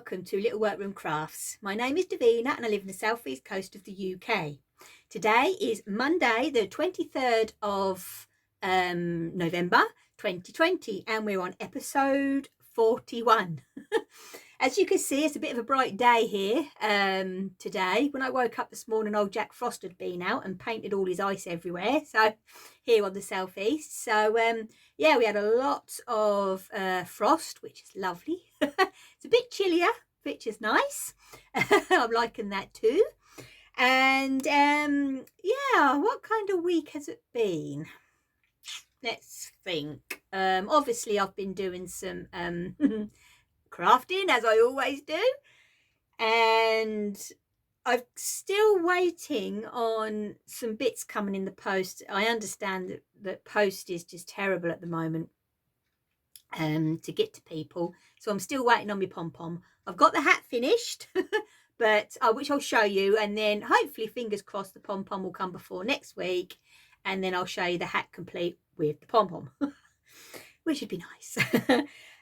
welcome to Little Workroom Crafts. My name is Davina and I live in the southeast coast of the UK. Today is Monday the 23rd of November 2020 and we're on episode 41. As you can see, it's a bit of a bright day here today. When I woke up this morning, old Jack Frost had been out and painted all his ice everywhere. So here on the southeast. So yeah, we had a lot of frost, which is lovely. It's a bit chillier, which is nice. I'm liking that too. And yeah, what kind of week has it been? Let's think. Obviously, I've been doing some crafting, as I always do, and I'm still waiting on some bits coming in the post. I understand that post is just terrible at the moment to get to people, so I'm still waiting on my pom-pom. I've got the hat finished but which I'll show you, and then hopefully, fingers crossed, the pom-pom will come before next week, and then I'll show you the hat complete with the pom-pom which would be nice.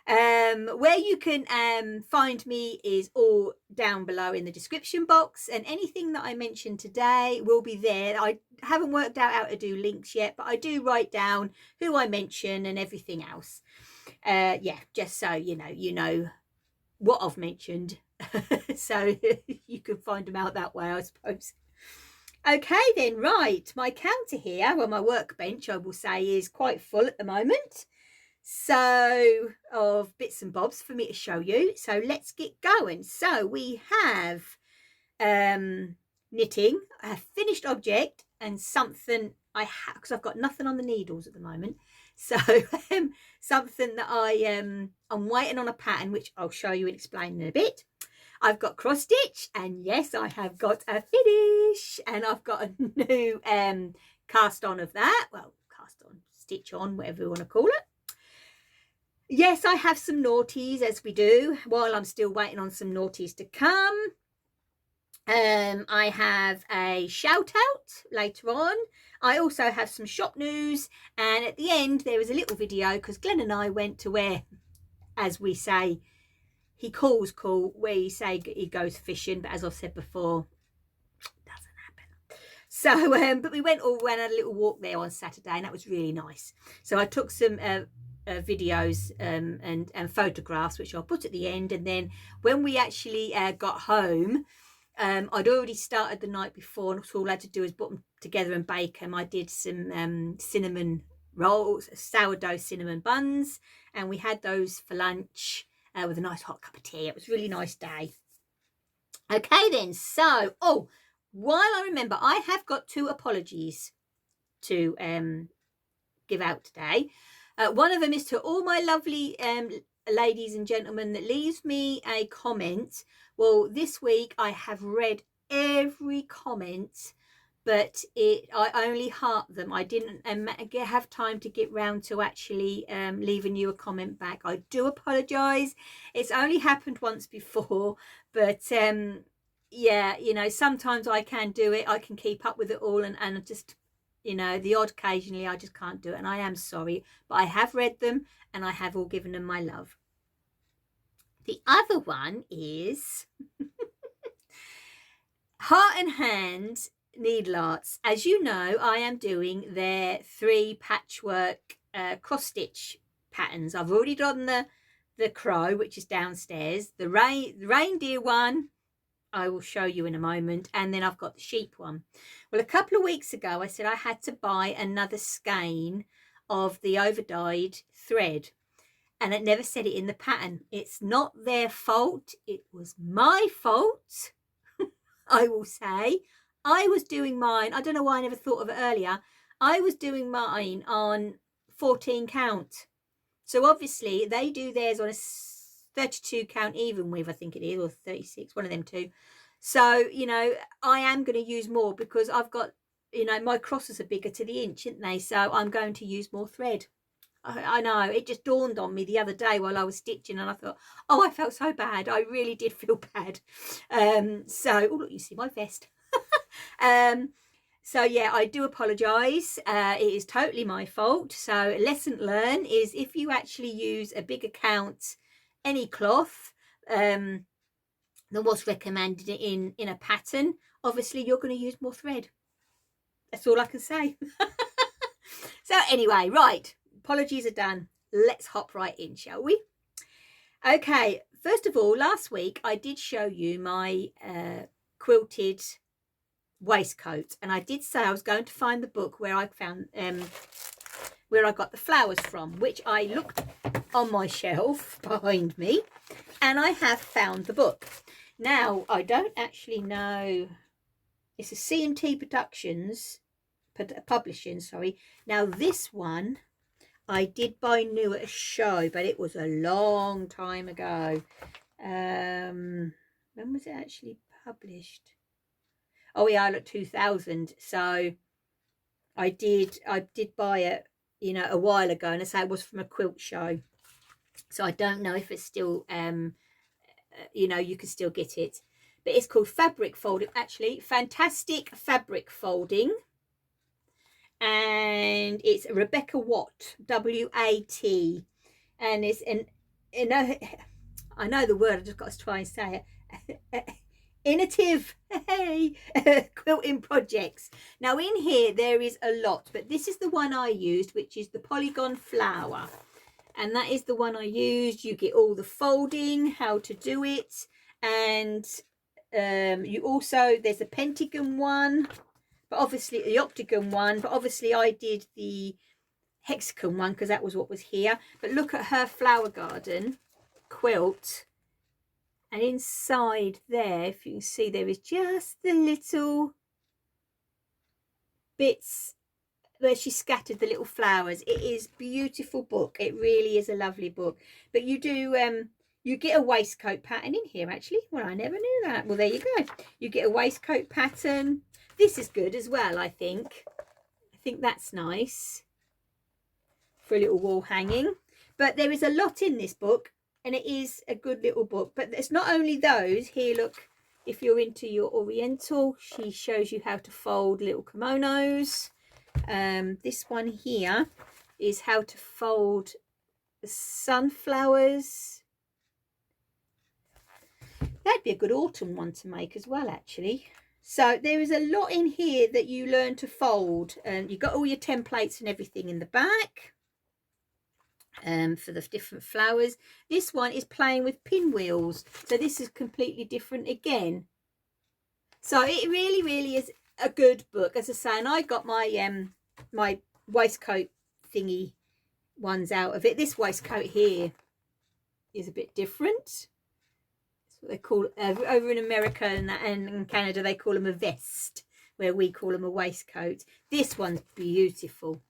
Where you can find me is all down below in the description box, and anything that I mentioned today will be there. I haven't worked out how to do links yet, but I do write down who I mention and everything else. Yeah, just so you know what I've mentioned. So you can find them out that way, I suppose. Okay then, right, my counter here, well, my workbench, I will say, is quite full at the moment. So of bits and bobs for me to show you, so let's get going. So we have knitting, a finished object, and something I have, because I've got nothing on the needles at the moment, so something that I'm waiting on a pattern, which I'll show you and explain in a bit. I've got cross stitch, and yes, I have got a finish, and I've got a new cast on of that, well, cast on, stitch on, whatever you want to call it. Yes, I have some naughties, as we do, while I'm still waiting on some naughties to come. I have a shout out later on. I also have some shop news, and at the end there is a little video, because Glenn and I went to where, as we say, he calls cool, where you say he goes fishing, but as I've said before, doesn't happen. So but we went had a little walk there on Saturday, and that was really nice. So I took some videos and photographs, which I'll put at the end, and then when we actually got home, I'd already started the night before, and all I had to do was put them together and bake them. I did some cinnamon rolls, sourdough cinnamon buns, and we had those for lunch with a nice hot cup of tea. It was a really nice day. Okay then, so while I remember, I have got 2 apologies to give out today. One of them is to all my lovely ladies and gentlemen that leaves me a comment. Well, this week I have read every comment, but I only heart them. I didn't have time to get round to actually leaving you a comment back. I do apologise. It's only happened once before, but yeah, sometimes I can do it. I can keep up with it all, and just, the odd occasionally I just can't do it, and I am sorry, but I have read them and I have all given them my love. The other one is Heart and Hand Needlearts. As you know, I am doing their 3 patchwork cross stitch patterns. I've already done the crow, which is downstairs, the reindeer one I will show you in a moment, and then I've got the sheep one. Well, a couple of weeks ago I said I had to buy another skein of the overdyed thread, and it never said it in the pattern. It's not their fault, it was my fault. I will say, I was doing mine, I don't know why I never thought of it earlier, I was doing mine on 14 count. So obviously they do theirs on a 32 count even with, I think it is, or 36, one of them two. So I am going to use more, because I've got, my crosses are bigger to the inch, aren't they? So I'm going to use more thread. I know, it just dawned on me the other day while I was stitching, and I thought, oh, I felt so bad. I really did feel bad. So look, you see my vest. So yeah, I do apologise. It is totally my fault. So lesson learned is, if you actually use a bigger count, any cloth, than what's recommended in a pattern. Obviously, you're going to use more thread. That's all I can say. So anyway, right, apologies are done. Let's hop right in, shall we? Okay, first of all, last week I did show you my quilted waistcoat, and I did say I was going to find the book where I found where I got the flowers from, which I looked on my shelf behind me, and I have found the book. Now, I don't actually know, it's a C&T Productions publishing, sorry. Now this one I did buy new at a show, but it was a long time ago. When was it actually published? Oh yeah, look, 2000. So I did buy it, you know, a while ago, and I say it was from a quilt show. So I don't know if it's still you know, you can still get it, but it's called Fabric Folding. Actually, Fantastic Fabric Folding, and it's Rebecca Watt, W-A-T, and it's I know the word, I just got to try and say it. Innovative, hey, quilting projects. Now in here there is a lot, but this is the one I used, which is the polygon flower, and that is the one I used. You get all the folding, how to do it, and you also, there's a pentagon one, but obviously the octagon one, but obviously I did the hexagon one because that was what was here. But look at her flower garden quilt, and inside there, if you can see, there is just the little bits where she scattered the little flowers. It is a beautiful book. It really is a lovely book. But you do you get a waistcoat pattern in here, actually. Well, I never knew that. Well, there you go. You get a waistcoat pattern. This is good as well, I think. I think that's nice for a little wall hanging. But there is a lot in this book, and it is a good little book. But it's not only those. Here, look, if you're into your oriental, she shows you how to fold little kimonos. This one here is how to fold the sunflowers. That'd be a good autumn one to make as well, actually. So there is a lot in here that you learn to fold, and you've got all your templates and everything in the back for the different flowers. This one is playing with pinwheels, so this is completely different again. So it really is a good book, as I say. And I got my my waistcoat thingy ones out of it. This waistcoat here is a bit different. That's what they call over in America and in Canada, they call them a vest, where we call them a waistcoat. This one's beautiful.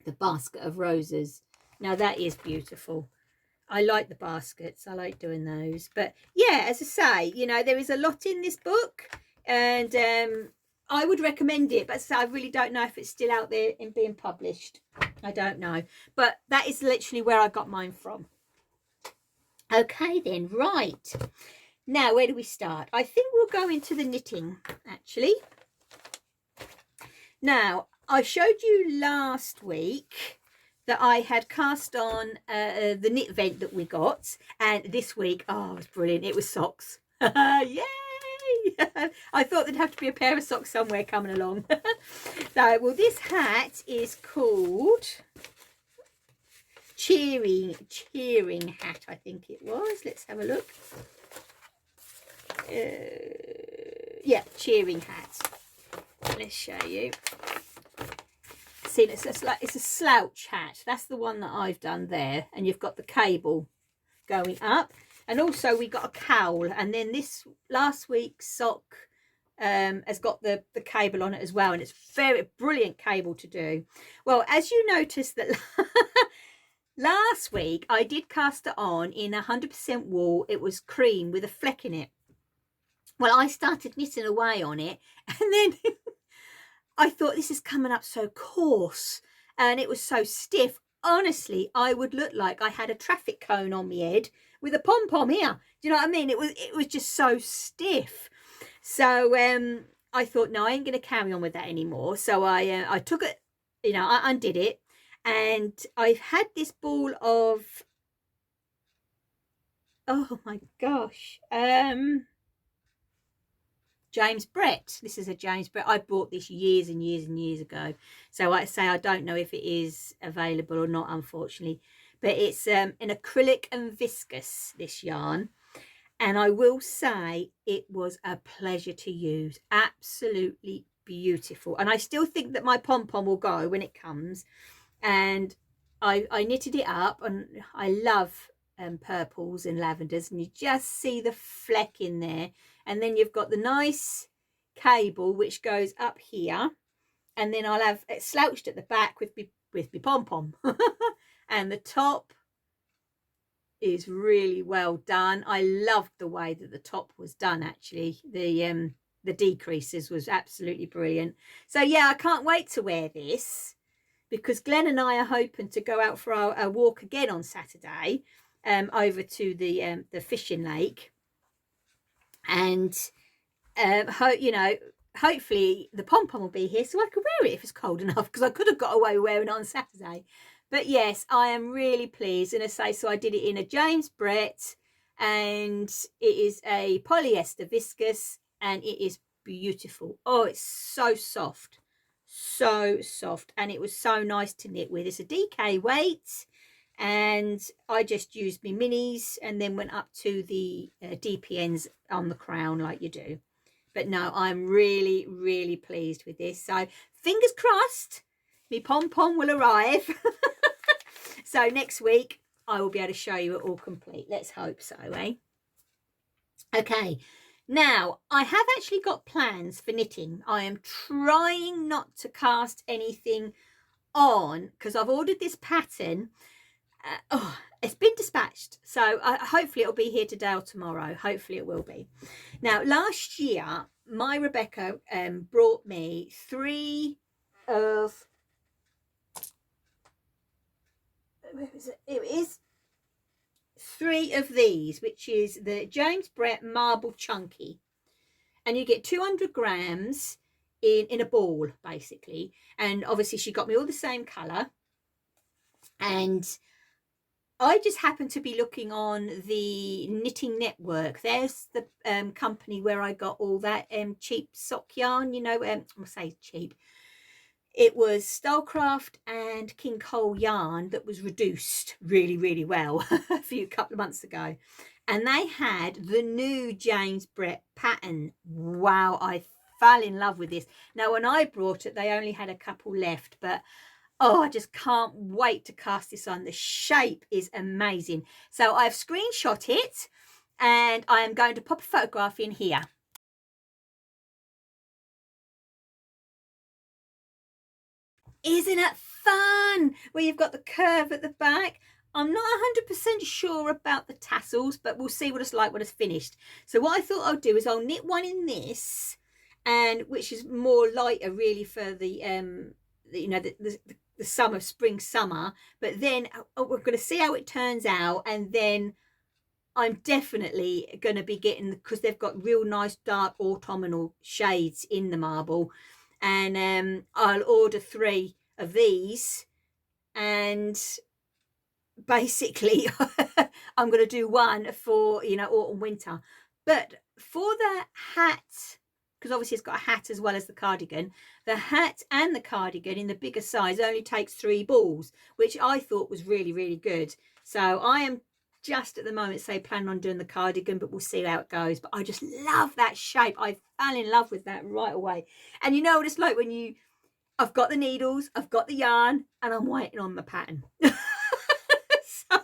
The basket of roses. Now that is beautiful. I like the baskets. I like doing those. But yeah, as I say, you know, there is a lot in this book, and I would recommend it, but I really don't know if it's still out there and being published. I don't know, but that is literally where I got mine from. Okay then, right. Now, where do we start? I think we'll go into the knitting, actually. Now, I showed you last week that I had cast on the knit vent that we got, and this week, oh, it was brilliant. It was socks. Yay! I thought there'd have to be a pair of socks somewhere coming along. So, well, this hat is called cheering hat, I think it was. Let's have a look. Yeah, cheering hat. Let's show you. See, it's a slouch hat. That's the one that I've done there, and you've got the cable going up, and also we got a cowl, and then this last week's sock has got the cable on it as well, and it's very brilliant cable to do. Well, as you noticed that last week I did cast it on in 100% wool. It was cream with a fleck in it. Well, I started knitting away on it, and then I thought, this is coming up so coarse, and it was so stiff. Honestly, I would look like I had a traffic cone on my head with a pom-pom here. Do you know what I mean? It was just so stiff. So I thought, no, I ain't going to carry on with that anymore. So I took it, you know, I undid it, and I've had this ball of oh my gosh, James Brett. This is a James Brett. I bought this years and years and years ago. So I say I don't know if it is available or not, unfortunately. But it's an acrylic and viscose, this yarn. And I will say it was a pleasure to use. Absolutely beautiful. And I still think that my pom-pom will go when it comes. And I knitted it up, and I love purples and lavenders, and you just see the fleck in there. And then you've got the nice cable which goes up here, and then I'll have it slouched at the back with me pom-pom. And the top is really well done. I loved the way that the top was done, actually. The decreases was absolutely brilliant. So yeah, I can't wait to wear this, because Glenn and I are hoping to go out for a walk again on Saturday, over to the fishing lake. And you know, hopefully the pom-pom will be here so I could wear it if it's cold enough, because I could have got away wearing it on Saturday. But yes, I am really pleased. And I say, so I did it in a James Brett, and it is a polyester viscose, and it is beautiful. Oh, it's so soft, so soft, and it was so nice to knit with. It's a DK weight, and I just used my minis and then went up to the DPNs on the crown like you do. But no, I'm really, really pleased with this. So fingers crossed, my pom-pom will arrive. So next week, I will be able to show you it all complete. Let's hope so, eh? Okay, now I have actually got plans for knitting. I am trying not to cast anything on, because I've ordered this pattern. Oh, it's been dispatched, so hopefully it'll be here today or tomorrow. Hopefully it will be. Now, last year my Rebecca brought me three of, where is it? It is three of these, which is the James Brett Marble Chunky, and you get 200 grams in a ball basically. And obviously she got me all the same color, and I just happened to be looking on the Knitting Network. There's the company where I got all that cheap sock yarn, you know. I'll say cheap. It was Stylecraft and King Cole yarn that was reduced really, really well a couple of months ago. And they had the new James Brett pattern. Wow, I fell in love with this. Now, when I brought it, they only had a couple left, but oh, I just can't wait to cast this on. The shape is amazing. So I've screenshot it, and I am going to pop a photograph in here. Isn't it fun? Where you've got the curve at the back. I'm not 100% sure about the tassels, but we'll see what it's like when it's finished. So what I thought I'll do is I'll knit one in this, and which is more lighter really for the you know, the summer, spring, summer. But then we're going to see how it turns out, and then I'm definitely going to be getting, because they've got real nice dark autumnal shades in the marble, and I'll order 3 of these, and basically I'm going to do one for, you know, autumn winter. But for the hat, because obviously it's got a hat as well as the cardigan, the hat and the cardigan in the bigger size only takes 3 balls, which I thought was really, really good. So I am just at the moment planning on doing the cardigan, but we'll see how it goes. But I just love that shape. I fell in love with that right away. And you know what it's like when I've got the needles, I've got the yarn, and I'm waiting on the pattern. So,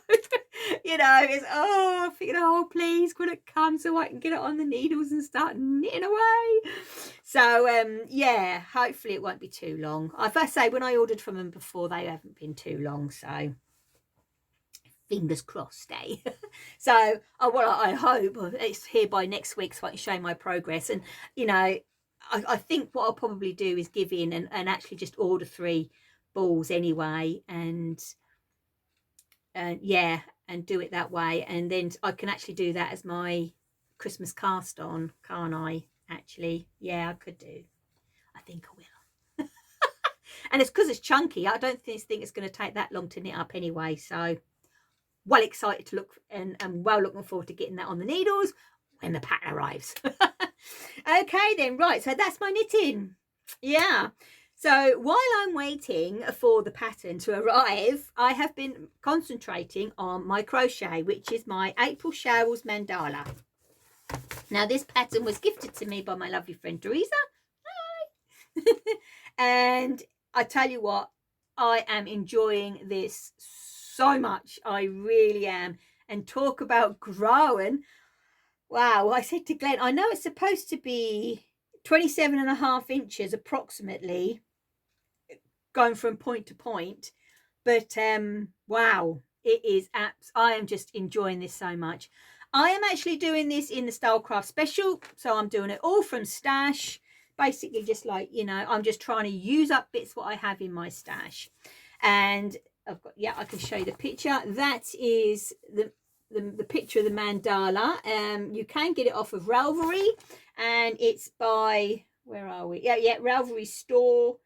you know, it's, oh, thinking, oh, please, will it come so I can get it on the needles and start knitting away? So, yeah, hopefully it won't be too long. I say, when I ordered from them before, they haven't been too long, so fingers crossed, eh? So, well, I hope it's here by next week so I can show my progress. And, you know, I think what I'll probably do is give in and actually just order 3 balls anyway, and yeah, and do it that way. And then I can actually do that as my Christmas cast on, can't I? Actually, yeah, I could do. I think I will. And it's because it's chunky. I don't think it's going to take that long to knit up anyway, so well excited to look and well looking forward to getting that on the needles when the pattern arrives. Okay then, right, so that's my knitting. Yeah, so while I'm waiting for the pattern to arrive, I have been concentrating on my crochet, which is my April Showers mandala. Now this pattern was gifted to me by my lovely friend Teresa. Hi. And I tell you what, I am enjoying this so much. I really am. And talk about growing. Wow, I said to Glenn, I know it's supposed to be 27.5 inches approximately going from point to point, but wow, it is I am just enjoying this so much. I am actually doing this in the stylecraft special, so I'm doing it all from stash, basically just like, you know, I'm just trying to use up bits what I have in my stash. And I've got, yeah, I can show you the picture. That is the picture of the mandala. You can get it off of Ravelry, and it's by, where are we? Yeah, Ravelry store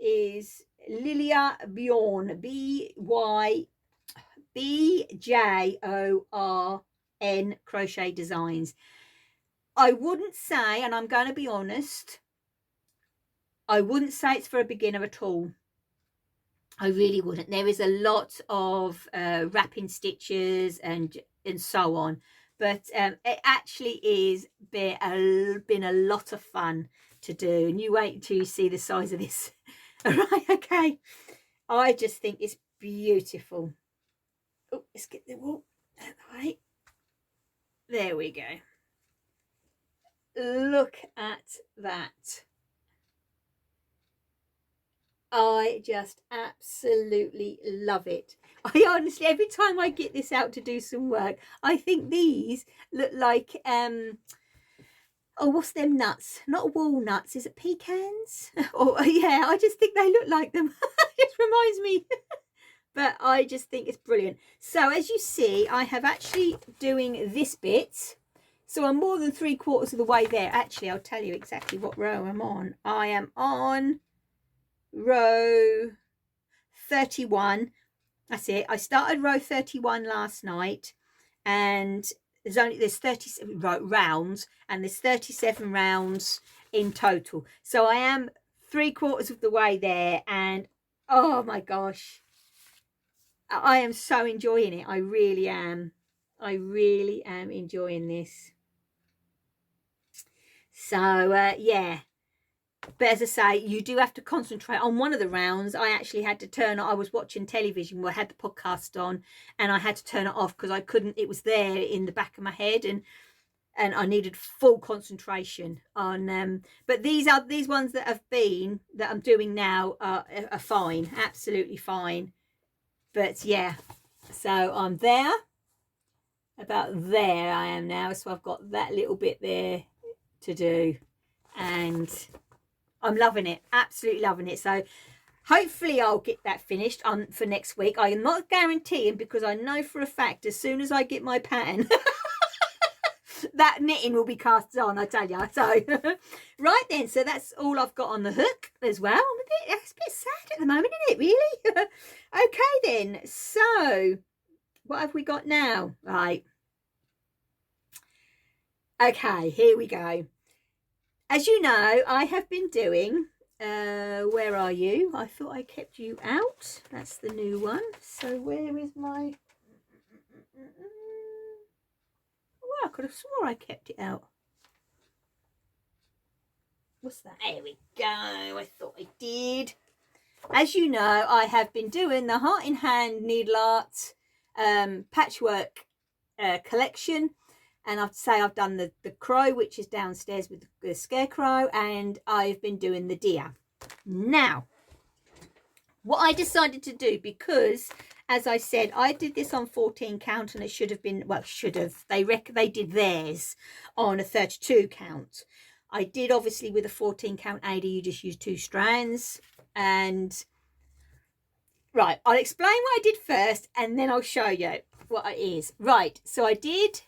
is Lilia Bjorn, BJORN Crochet Designs. I wouldn't say, and I'm going to be honest, I wouldn't say it's for a beginner at all. I really wouldn't. There is a lot of wrapping stitches and so on, but it actually is been a lot of fun to do, and you wait till you see the size of this. All right, okay, I just think it's beautiful. Oh, let's get the wool out of the way. There we go. Look at that. I just absolutely love it. I honestly, every time I get this out to do some work, I think these look like oh, what's them nuts? Not walnuts, is it pecans? Oh yeah, I just think they look like them. It reminds me. But I just think it's brilliant. So as you see, I have actually doing this bit. So I'm more than 3/4 of the way there. Actually, I'll tell you exactly what row I'm on. I am on row 31. That's it. I started row 31 last night, and there's 37 rounds, and there's 37 rounds in total. So I am 3/4 of the way there, and oh my gosh, I am so enjoying it. I really am. I really am enjoying this. So yeah, but as I say, you do have to concentrate on one of the rounds. I actually had to turn it. I was watching television where I had the podcast on, and I had to turn it off because I couldn't, it was there in the back of my head, and I needed full concentration on but these ones that I'm doing now are fine, absolutely fine. But yeah, so I'm there, about there I am now. So I've got that little bit there to do, and I'm loving it, absolutely loving it. So hopefully I'll get that finished for next week. I am not guaranteeing, because I know for a fact as soon as I get my pattern that knitting will be cast on, I tell you. So right then, so that's all I've got on the hook as well. It's a bit sad at the moment, isn't it, really? Okay then, so what have we got now? Right, okay, here we go. As you know, I have been doing where are you? I thought I kept you out. That's the new one. So where is my I could have swore I kept it out. What's that? There we go. I thought I did. As you know, I have been doing the Heart in Hand Needleart patchwork collection, and I've to say I've done the crow, which is downstairs with the scarecrow, and I've been doing the deer. Now, what I decided to do, because as I said, I did this on 14 count, and it should have been, well, they did theirs on a 32 count. I did obviously with a 14 count Ada, you just use 2 strands. And right, I'll explain what I did first, and then I'll show you what it is. Right, so I did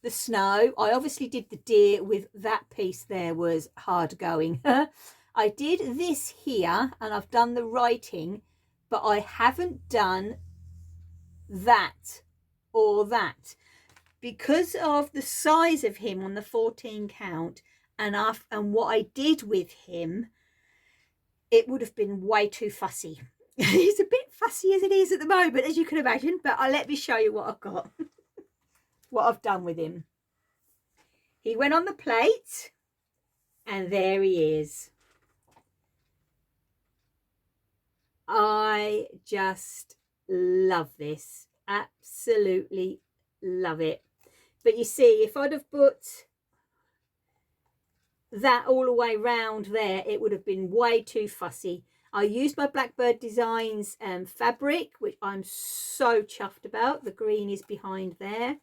the snow. I obviously did the deer with that piece there, was hard going. I did this here, and I've done the writing, but I haven't done that or that. Because of the size of him on the 14 count and what I did with him, it would have been way too fussy. He's a bit fussy as it is at the moment, as you can imagine, but let me show you what I've got. What I've done with him. He went on the plate, and there he is. I just love this. Absolutely love it. But you see, if I'd have put that all the way round there, it would have been way too fussy. I used my Blackbird Designs fabric, which I'm so chuffed about. The green is behind there.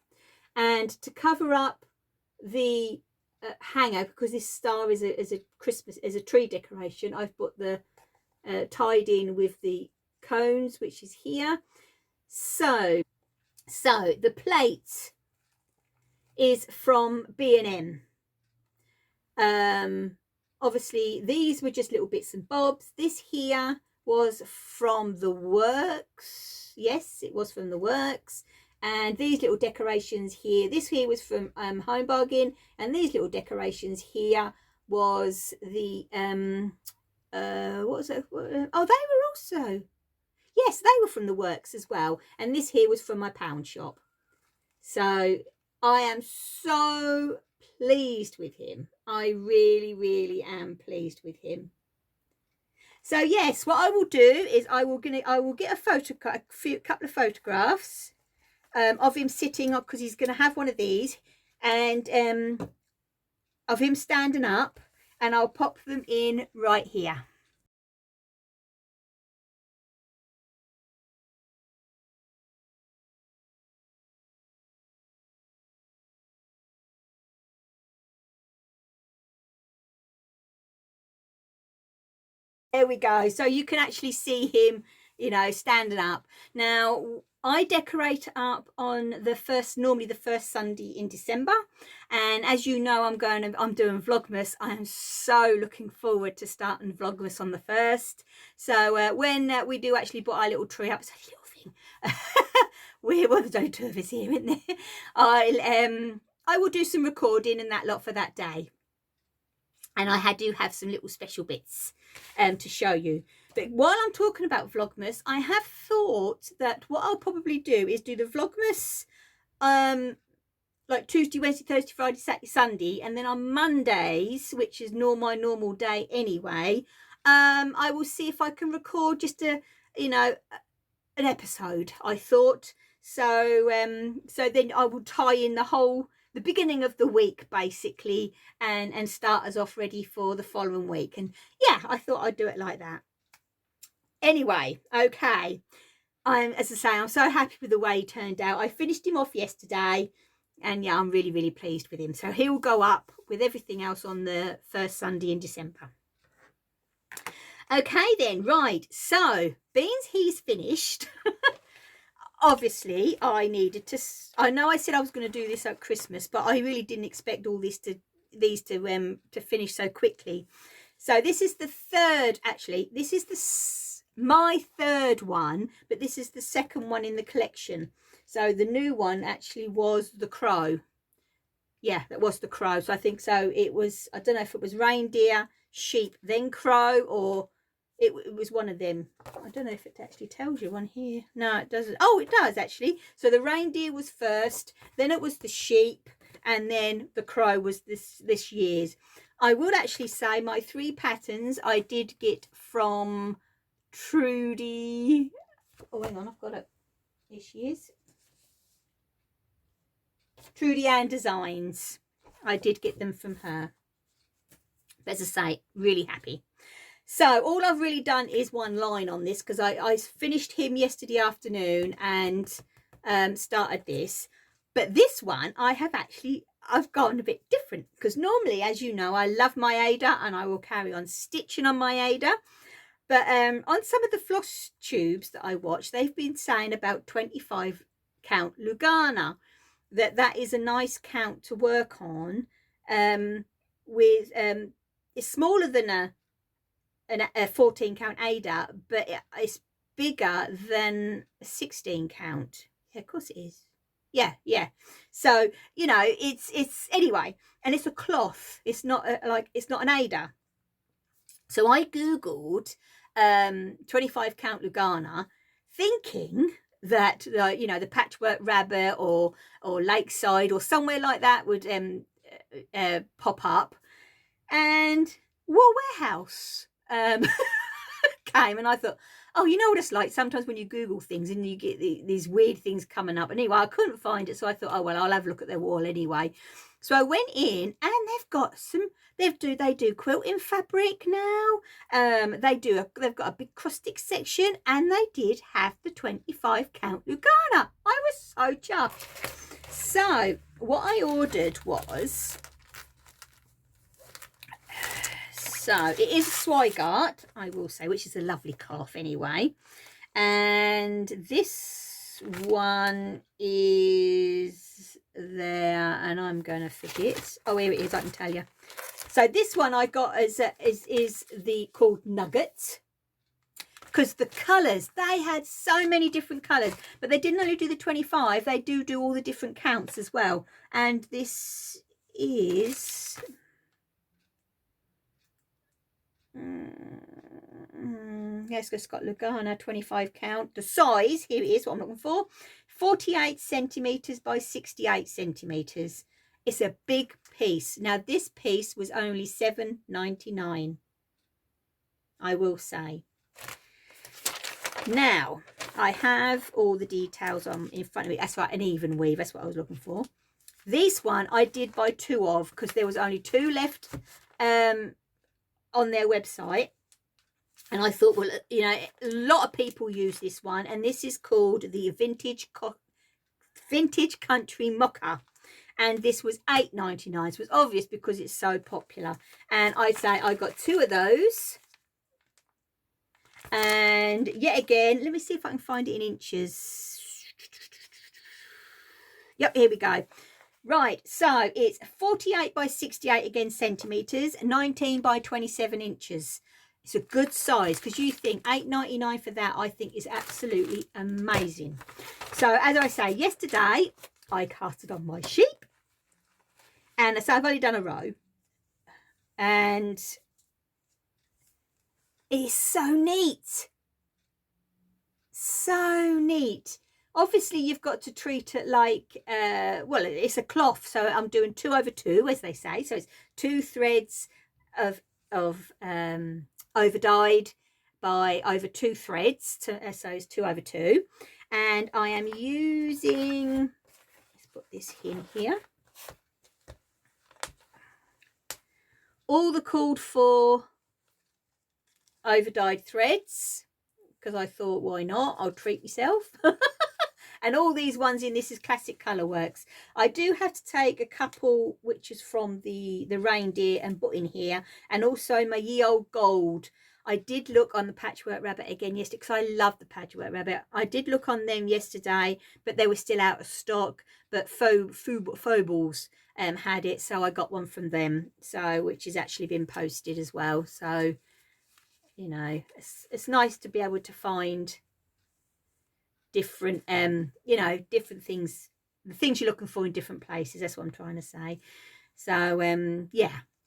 And to cover up the hanger, because this star is a tree decoration, I've put the tied in with the cones, which is here. So the plate is from B&M. Obviously these were just little bits and bobs. This here was from the Works. Yes, it was from the Works. And these little decorations here, this here was from Home Bargain, and these little decorations here was the what was it? Oh, they were also, yes, they were from the Works as well. And this here was from my pound shop. So I am so pleased with him. I really, really am pleased with him. So yes, what I will do is I will get a couple of photographs of him sitting up, because he's going to have one of these, and of him standing up, and I'll pop them in right here. There we go. So you can actually see him, you know, standing up. Now, I decorate up on normally the first Sunday in December. And as you know, I'm doing Vlogmas. I am so looking forward to starting Vlogmas on the 1st. So when we do actually put our little tree up, it's a little thing. There's only two of us here, isn't there? I will do some recording and that lot for that day. And I do have some little special bits to show you. But while I'm talking about Vlogmas, I have thought that what I'll probably do is do the Vlogmas like Tuesday, Wednesday, Thursday, Friday, Saturday, Sunday, and then on Mondays, which is my normal day anyway, I will see if I can record just an episode, I thought. So so then I will tie in the beginning of the week basically, and start us off ready for the following week. And yeah, I thought I'd do it like that. Anyway, okay, as I say, I'm so happy with the way he turned out. I finished him off yesterday, and yeah, I'm really, really pleased with him. So he will go up with everything else on the first Sunday in December. Okay then, right, so beans he's finished. Obviously I needed to, I know I said I was going to do this at Christmas, but I really didn't expect all these to finish so quickly. So this is the third, actually this is my third one, but this is the second one in the collection. So the new one actually was the crow. Yeah, that was the crow. So I think so it was, I don't know if it was reindeer, sheep, then crow, or it was one of them. I don't know if it actually tells you on here. No, it doesn't. Oh, it does actually. So the reindeer was first, then it was the sheep, and then the crow was this year's. I would actually say my 3 patterns I did get from Trudy. Oh, hang on, I've got it. Here she is. Trudy and Designs. I did get them from her. But as I say, really happy. So all I've really done is one line on this, because I finished him yesterday afternoon and started this. But this one I've gone a bit different, because normally, as you know, I love my Ada and I will carry on stitching on my Ada. But on some of the floss tubes that I watch, they've been saying about 25 count Lugana, that is a nice count to work on. With it's smaller than a 14 count Ada, but it's bigger than a 16 count. Yeah, of course it is. Yeah. So, you know, it's anyway, and it's a cloth. It's not it's not an Ada. So I Googled 25 count Lugana, thinking that you know, the Patchwork Rabbit or Lakeside or somewhere like that would pop up, and Wool Warehouse came, and I thought, oh, you know what it's like sometimes when you Google things and you get these weird things coming up. Anyway, I couldn't find it, so I thought, oh well, I'll have a look at their wall anyway. So I went in, and they've got some. They do quilting fabric now. They've got a big cross stitch section, and they did have the 25 count Lugana. I was so chuffed. So what I ordered was. So it is a Swigart, I will say, which is a lovely cloth anyway. And this one is there, and I'm going to forget. Oh, here it is, I can tell you. So this one I got is the called Nugget, because the colours, they had so many different colours, but they didn't only do the 25, they do all the different counts as well. And this is... yes, it's got Lugana 25 count. The size, here it is, what I'm looking for, 48 centimeters by 68 centimeters. It's a big piece. Now this piece was only $7.99, I will say. Now I have all the details on in front of me. That's right, an even weave, that's what I was looking for. This one I did buy 2 of, because there was only 2 left on their website, and I thought, well, you know, a lot of people use this one, and this is called the Vintage Country Mocha, and this was $8.99. So it's obvious because it's so popular. And I'd say I got 2 of those, and yet again, let me see if I can find it in inches. Yep, here we go. Right, so it's 48 by 68 again centimeters, 19 by 27 inches. It's a good size, because you think $8.99 for that, I think is absolutely amazing. So as I say, yesterday I casted on my sheep, and so I've only done a row, and it's so neat, so neat. Obviously you've got to treat it like well, it's a cloth, so I'm doing 2 over 2, as they say, so it's 2 threads of over dyed by over 2 threads so it's 2 over 2, and I am using, let's put this in here, all the called for over dyed threads, because I thought, why not, I'll treat myself. And all these ones in this is Classic Colourworks. I do have to take a couple which is from the reindeer and put in here, and also my Ye Old Gold. I did look on the Patchwork Rabbit again yesterday, because I love the Patchwork Rabbit. I did look on them yesterday, but they were still out of stock. But Phobos had it, so I got one from them, so which has actually been posted as well. So, you know, it's nice to be able to find different you know, different things, the things you're looking for in different places. That's what I'm trying to say. So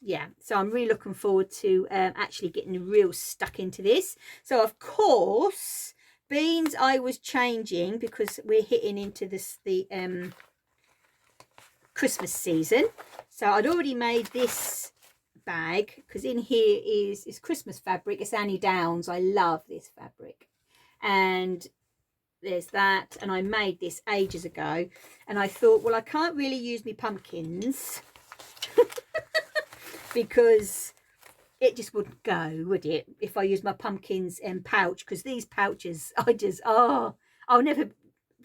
yeah, so I'm really looking forward to actually getting real stuck into this. So of course, beans I was changing, because we're hitting into the Christmas season. So I'd already made this bag, because in here is Christmas fabric. It's Annie Downs. I love this fabric, and there's that. And I made this ages ago, and I thought, well, I can't really use my pumpkins because it just wouldn't go, would it, if I use my pumpkins pouch, because these pouches, I'll never,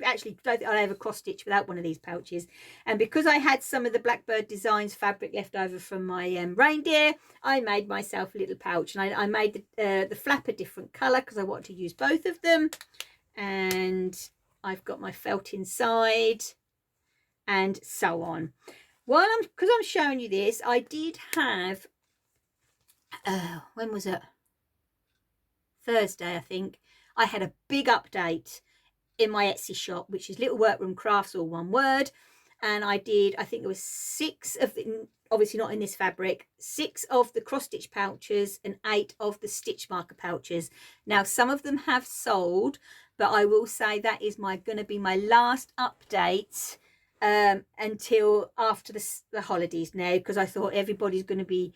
actually don't think I'll ever cross stitch without one of these pouches. And because I had some of the Blackbird Designs fabric left over from my reindeer, I made myself a little pouch, and I made the flap a different color because I wanted to use both of them. And I've got my felt inside, and so on. Because I'm showing you this, I did have when was it, Thursday I think, I had a big update in my Etsy shop, which is Little Workroom Crafts, all one word. And I did, I think there was 6 of the, obviously not in this fabric, 6 of the cross stitch pouches and 8 of the stitch marker pouches. Now some of them have sold, but I will say that is going to be my last update until after the holidays now, because I thought everybody's going to be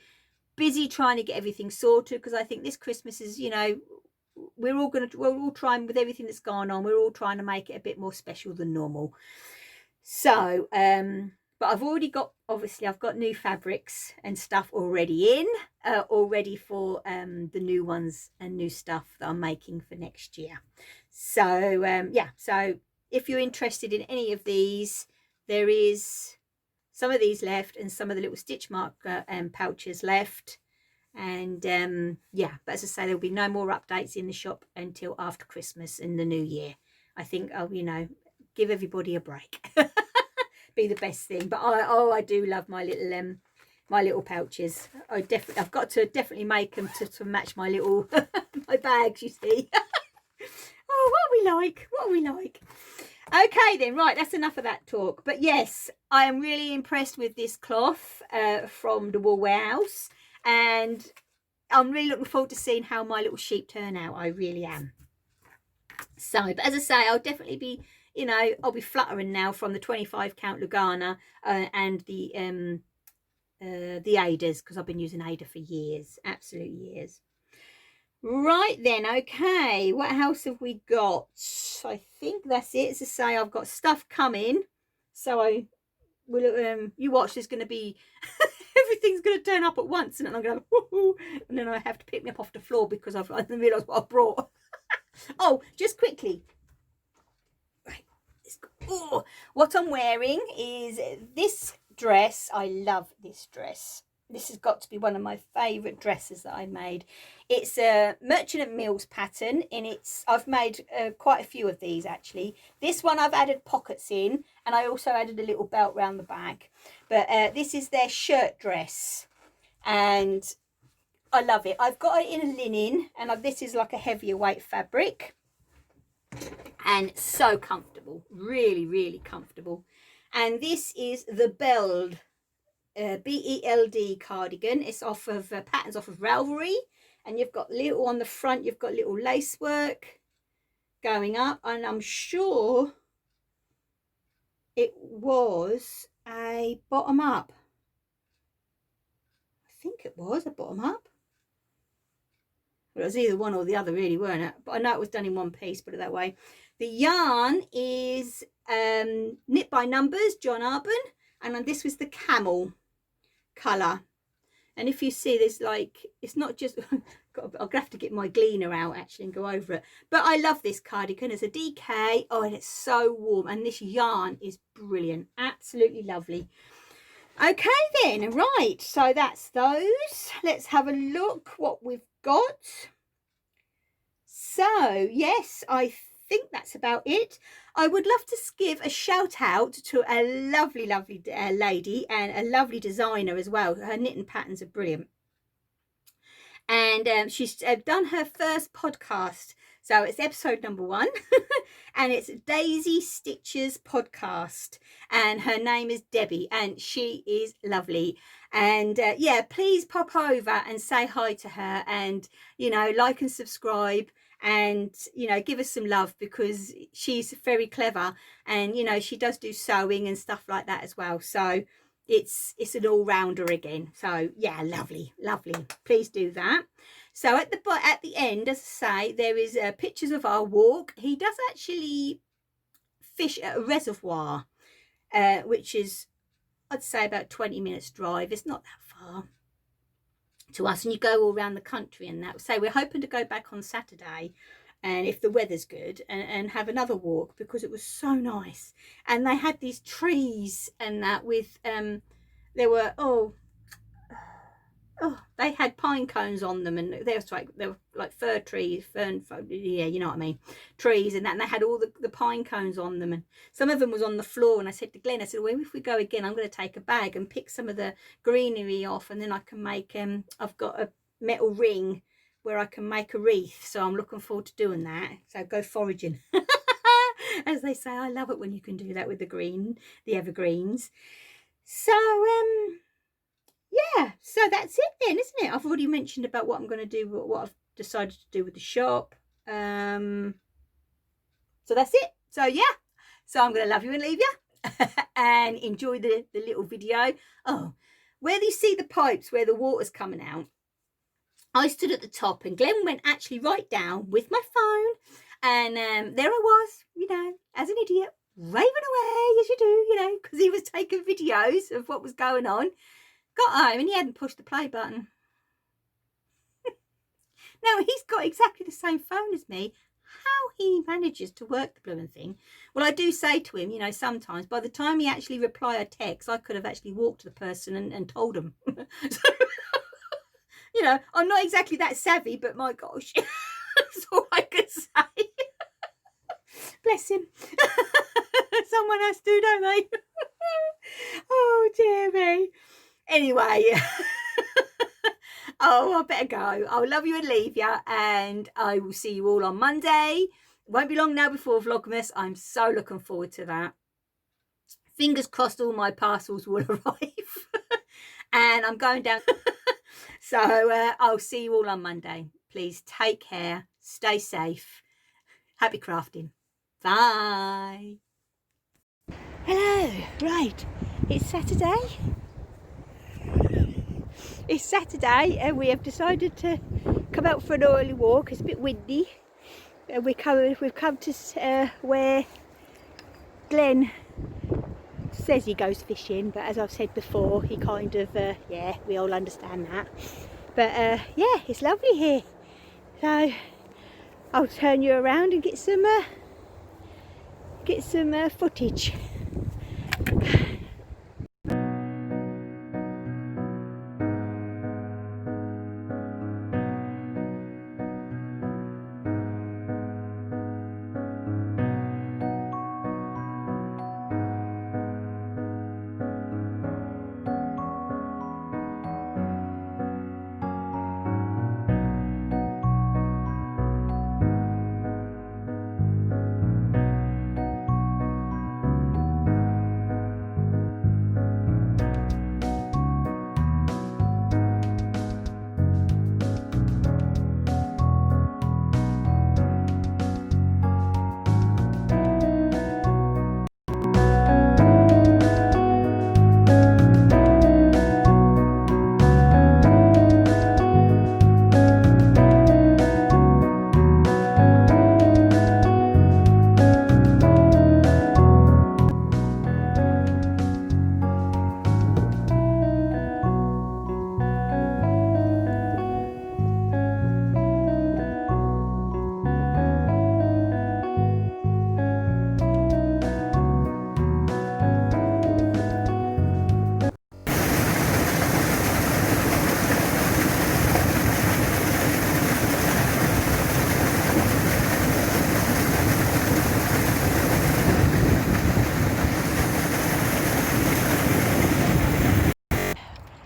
busy trying to get everything sorted, because I think this Christmas is, you know, we're all trying with everything that's gone on, we're all trying to make it a bit more special than normal. So but I've already got, obviously I've got new fabrics and stuff already in, all ready for the new ones and new stuff that I'm making for next year. So yeah, so if you're interested in any of these, there is some of these left and some of the little stitch marker pouches left. And yeah, but as I say, there'll be no more updates in the shop until after Christmas and the new year. I think I'll, you know, give everybody a break. Be the best thing. But I do love my little pouches. I've got to definitely make them to match my little my bags, you see. Oh, what are we like? Okay then, right, that's enough of that talk. But yes, I am really impressed with this cloth from the Wool Warehouse, and I'm really looking forward to seeing how my little sheep turn out. I really am. So, but as I say, I'll definitely be, you know, I'll be fluttering now from the 25 count Lugana and the Adas, because I've been using Ada for years, absolute years. Right then, okay, what else have we got? I think that's it. As I say, I've got stuff coming, so I will you watch, there's going to be everything's going to turn up at once, and then I'm going to woohoo, and then I have to pick me up off the floor because I didn't realise what I brought. Oh, just quickly, right, oh, what I'm wearing is this dress. I love this dress. This has got to be one of my favourite dresses that I made. It's a Merchant at Mills pattern, and I've made quite a few of these actually. This one I've added pockets in, and I also added a little belt round the back. But this is their shirt dress, and I love it. I've got it in a linen, and this is like a heavier weight fabric, and so comfortable, really, really comfortable. And this is the Beld. BELD cardigan. It's off of patterns off of Ravelry, and you've got little on the front, you've got little lace work going up, and I'm sure it was a bottom up. I think it was a bottom up. Well, it was either one or the other, really, weren't it? But I know it was done in one piece, put it that way. The yarn is Knit by Numbers, John Arbon, and this was the camel colour. And if you see, there's like, it's not just I'll have to get my gleaner out actually and go over it. But I love this cardigan. It's a DK. Oh, and it's so warm, and this yarn is brilliant, absolutely lovely. Okay then, right, so that's those. Let's have a look what we've got. So yes, I think that's about it. I would love to give a shout out to a lovely lady and a lovely designer as well. Her knitting patterns are brilliant, and she's done her first podcast, so it's episode number 1 and it's Daisy Stitches podcast, and her name is Debbie, and she is lovely. And yeah, please pop over and say hi to her, and you know, like and subscribe, and you know, give us some love, because she's very clever, and you know, she does do sewing and stuff like that as well, so it's an all-rounder again. So yeah, lovely. Please do that. So at the end, as I say, there is pictures of our walk. He does actually fish at a reservoir, which is, I'd say, about 20 minutes drive. It's not that far to us, and you go all around the country and that. So we're hoping to go back on Saturday, and if the weather's good, and have another walk, because it was so nice. And they had these trees and that with there were they had pine cones on them, and they were like fir trees, yeah, you know what I mean, trees and that, and they had all the pine cones on them, and some of them was on the floor. And I said to Glenn, I said, well, if we go again, I'm going to take a bag and pick some of the greenery off, and then I can make I've got a metal ring where I can make a wreath, so I'm looking forward to doing that. So go foraging. As they say, I love it when you can do that with the evergreens. So yeah, so that's it then, isn't it? I've already mentioned about what I'm going to do, what I've decided to do with the shop. So that's it. So yeah, so I'm going to love you and leave you and enjoy the little video. Oh, where you see the pipes where the water's coming out, I stood at the top and Glenn went actually right down with my phone, and there I was, you know, as an idiot, raving away as you do, you know, because he was taking videos of what was going on. Got home and he hadn't pushed the play button. Now he's got exactly the same phone as me. How he manages to work the blooming thing. Well, I do say to him, you know, sometimes by the time he actually reply a text, I could have actually walked to the person and told him. So, you know, I'm not exactly that savvy, but my gosh, that's all I could say. Bless him. Someone has to, don't they? Oh dear me. Anyway, oh, I better go. I'll love you and leave you, and I will see you all on Monday. It won't be long now before Vlogmas. I'm so looking forward to that. Fingers crossed all my parcels will arrive. And I'm going down. So I'll see you all on Monday. Please take care. Stay safe. Happy crafting. Bye. Hello. Right. It's Saturday. It's Saturday and we have decided to come out for an early walk. It's a bit windy. And we've come to where Glenn says he goes fishing, but as I've said before, he kind of, yeah, we all understand that. But yeah, it's lovely here. So I'll turn you around and get some footage.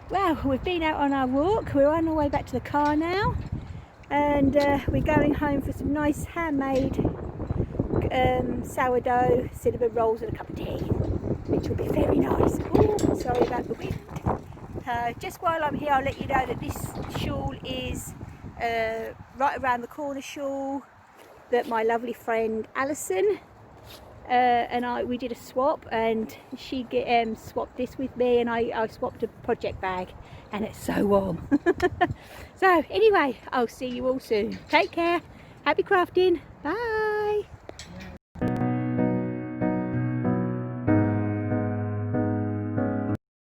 Well, we've been out on our walk. We're on our way back to the car now, and we're going home for some nice handmade sourdough cinnamon rolls and a cup of tea, which will be very nice. Oh, sorry about the wind. Just while I'm here, I'll let you know that this shawl is right around the corner shawl that my lovely friend Alison and we did a swap, and she swapped this with me, and I swapped a project bag, and it's so warm. So anyway, I'll see you all soon. Take care. Happy crafting. Bye.